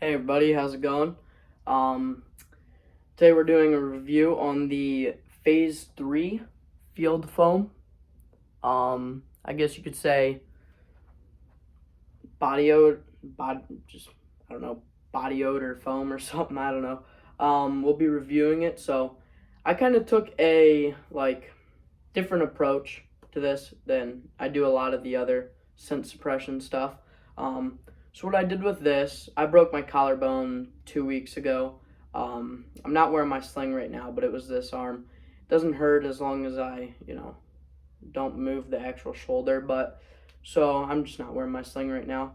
Hey everybody, how's it going? Um, Today we're doing a review on the Phase 3 field foam. I guess you could say body odor, I don't know, body odor foam or something, I don't know. We'll be reviewing it, so I kind of took a, different approach to this than I do a lot of the other scent suppression stuff. So what I did with this, I broke my collarbone 2 weeks ago. I'm not wearing my sling right now, but it was this arm. It doesn't hurt as long as I, don't move the actual shoulder. But so I'm just not wearing my sling right now.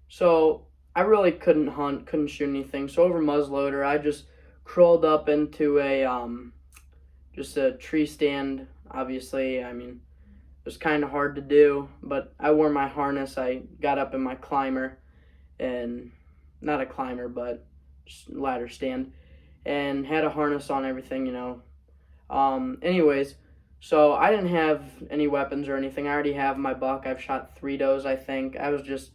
So I really couldn't hunt, couldn't shoot anything. So over muzzleloader, I just crawled up into just a tree stand. Obviously, I mean, it was kind of hard to do, but I wore my harness. I got up in my climber, and not a climber, but just ladder stand, and had a harness on everything. Anyways, so I didn't have any weapons or anything. I already have my buck. I've shot 3 does, I think. I was just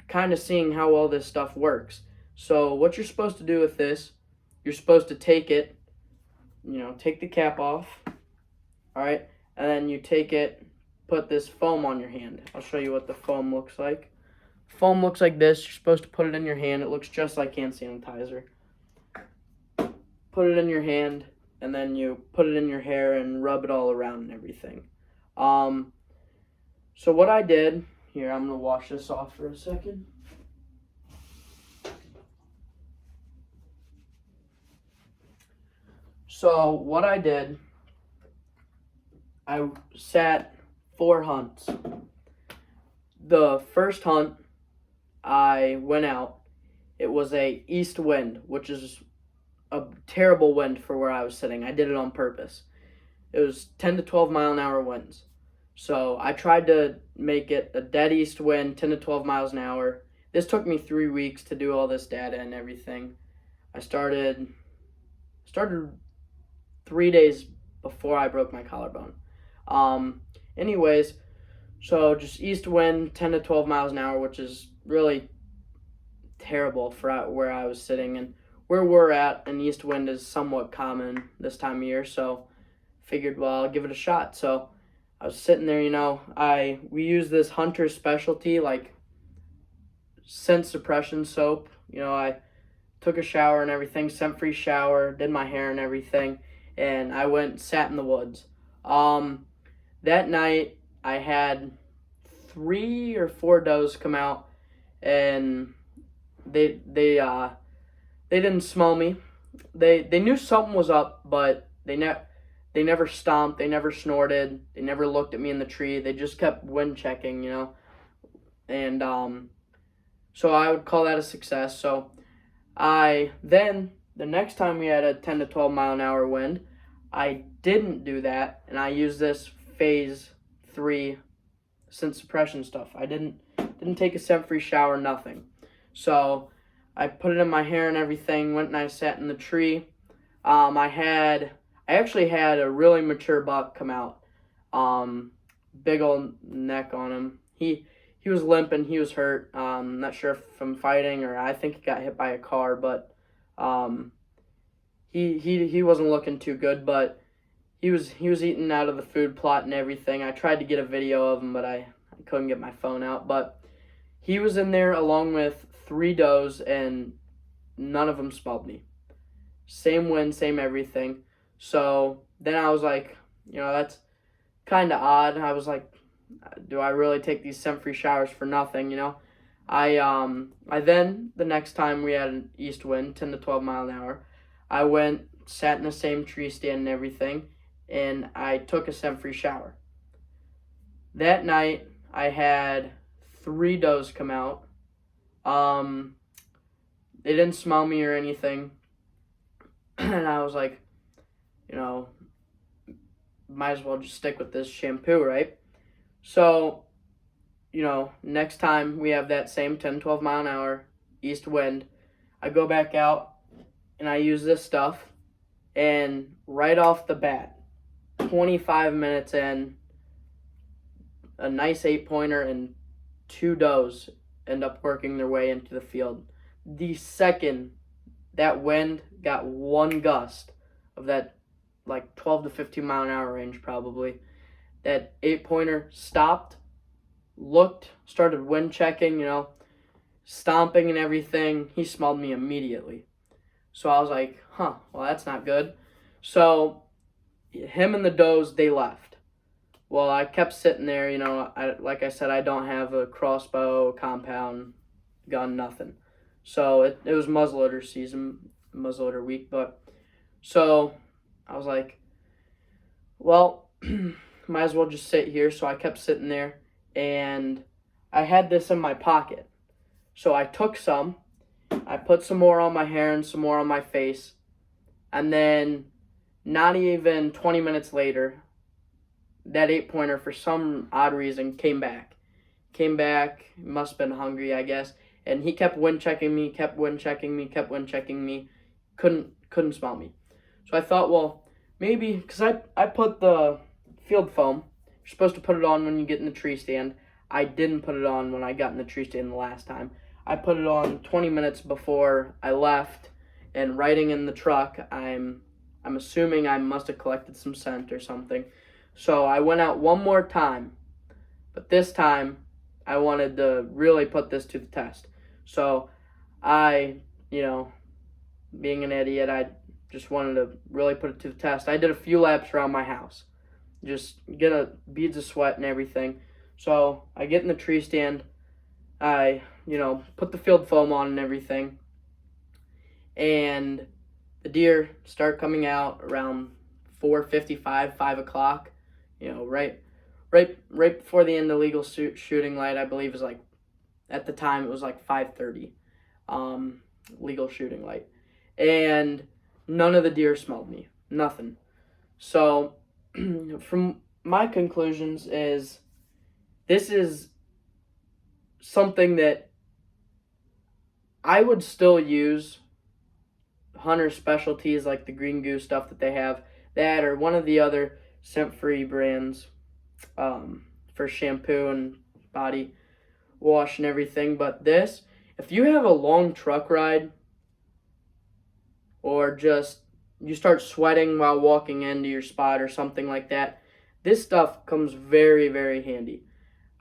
kind of seeing how well this stuff works. So what you're supposed to do with this, you're supposed to take it, take the cap off, all right? And then you take it, put this foam on your hand. I'll show you what the foam looks like. Foam looks like this. You're supposed to put it in your hand. It looks just like hand sanitizer. Put it in your hand, and then you put it in your hair and rub it all around and everything. So what I did, here, I'm going to wash this off for a second. So what I did, I sat 4 hunts. The first hunt, I went out. It was a east wind, which is a terrible wind for where I was sitting. I did it on purpose. It was 10 to 12 mile an hour winds. So I tried to make it a dead east wind, 10 to 12 miles an hour. This took me 3 weeks to do all this data and everything. I started 3 days before I broke my collarbone. Anyways, so just east wind, 10 to 12 miles an hour, which is really terrible for where I was sitting. And where we're at, an east wind is somewhat common this time of year, so figured, well, I'll give it a shot. So I was sitting there, we use this hunter specialty, like scent suppression soap. I took a shower and everything, scent-free shower, did my hair and everything, and I went and sat in the woods. That night, I had 3 or 4 does come out, and they didn't smell me. They knew something was up, but they never stomped, they never snorted, they never looked at me in the tree. They just kept wind checking, and so I would call that a success. So the next time we had a 10 to 12 mile an hour wind, I didn't do that, and I used this Phaze 3 scent suppression stuff. I didn't take a scent-free shower, nothing. So I put it in my hair and everything, went and I sat in the tree. I actually had a really mature buck come out. Big old neck on him. He was limping, he was hurt. Not sure if from fighting or I think he got hit by a car, but he wasn't looking too good, but he was eating out of the food plot and everything. I tried to get a video of him, but I couldn't get my phone out. But he was in there along with 3 does, and none of them smelled me. Same wind, same everything. So then I was like, that's kind of odd. I was like, do I really take these scent-free showers for nothing, I then, the next time we had an east wind, 10 to 12 mile an hour, I went, sat in the same tree stand and everything, and I took a scent-free shower. That night, I had 3 does come out. They didn't smell me or anything, and I was like, might as well just stick with this shampoo, right? So, next time we have that same 10, 12 mile an hour east wind, I go back out and I use this stuff, and right off the bat, 25 minutes in, a nice 8-pointer and 2 does end up working their way into the field. The second that wind got one gust of that, like 12 to 15 mile an hour range probably, that 8-pointer stopped, looked, started wind checking, stomping and everything. He smelled me immediately. So I was like, well, that's not good. So him and the does, they left. Well, I kept sitting there, like I said, I don't have a crossbow, compound, gun, nothing. So it was muzzleloader season, muzzleloader week. But so I was like, well, might as well just sit here. So I kept sitting there, and I had this in my pocket. So I took some, I put some more on my hair and some more on my face, and then not even 20 minutes later, that 8-pointer, for some odd reason, came back. Must have been hungry, I guess, and he kept wind checking me, couldn't smell me. So I thought, well, maybe, because I put the field foam, you're supposed to put it on when you get in the tree stand. I didn't put it on when I got in the tree stand the last time. I put it on 20 minutes before I left, and riding in the truck, I'm assuming I must have collected some scent or something. So I went out one more time, but this time I wanted to really put this to the test. So I, being an idiot, I just wanted to really put it to the test. I did a few laps around my house, just get beads of sweat and everything. So I get in the tree stand, I, put the field foam on and everything, and the deer start coming out around 4:55, 5 o'clock, right before the end of legal shooting light. I believe is like, at the time it was like 5:30, legal shooting light, and none of the deer smelled me, nothing. So from my conclusions is, this is something that I would still use. Hunter specialties like the Green Goose stuff that they have, that or one of the other scent-free brands for shampoo and body wash and everything. But this, if you have a long truck ride, or just you start sweating while walking into your spot or something like that, this stuff comes very, very handy.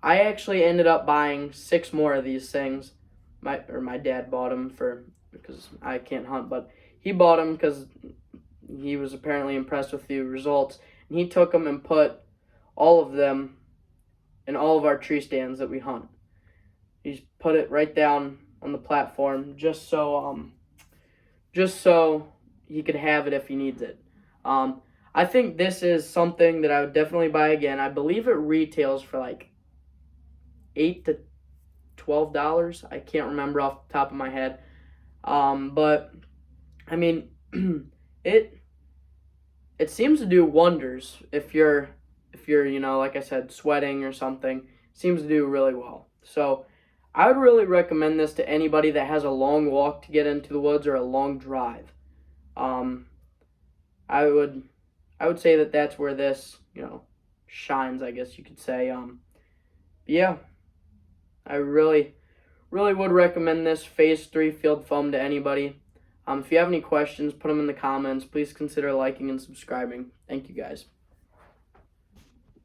I actually ended up buying 6 more of these things. My dad bought them because I can't hunt, but he bought them because he was apparently impressed with the results, and he took them and put all of them in all of our tree stands that we hunt. He's put it right down on the platform just so he could have it if he needs it. I think this is something that I would definitely buy again. I believe it retails for like $8 to $12. I can't remember off the top of my head. But I mean, it seems to do wonders if you're like I said, sweating or something. It seems to do really well. So I would really recommend this to anybody that has a long walk to get into the woods or a long drive. I would say that that's where this shines, I guess you could say. Yeah, I really would recommend this Phaze 3 field foam to anybody. If you have any questions, put them in the comments. Please consider liking and subscribing. Thank you, guys.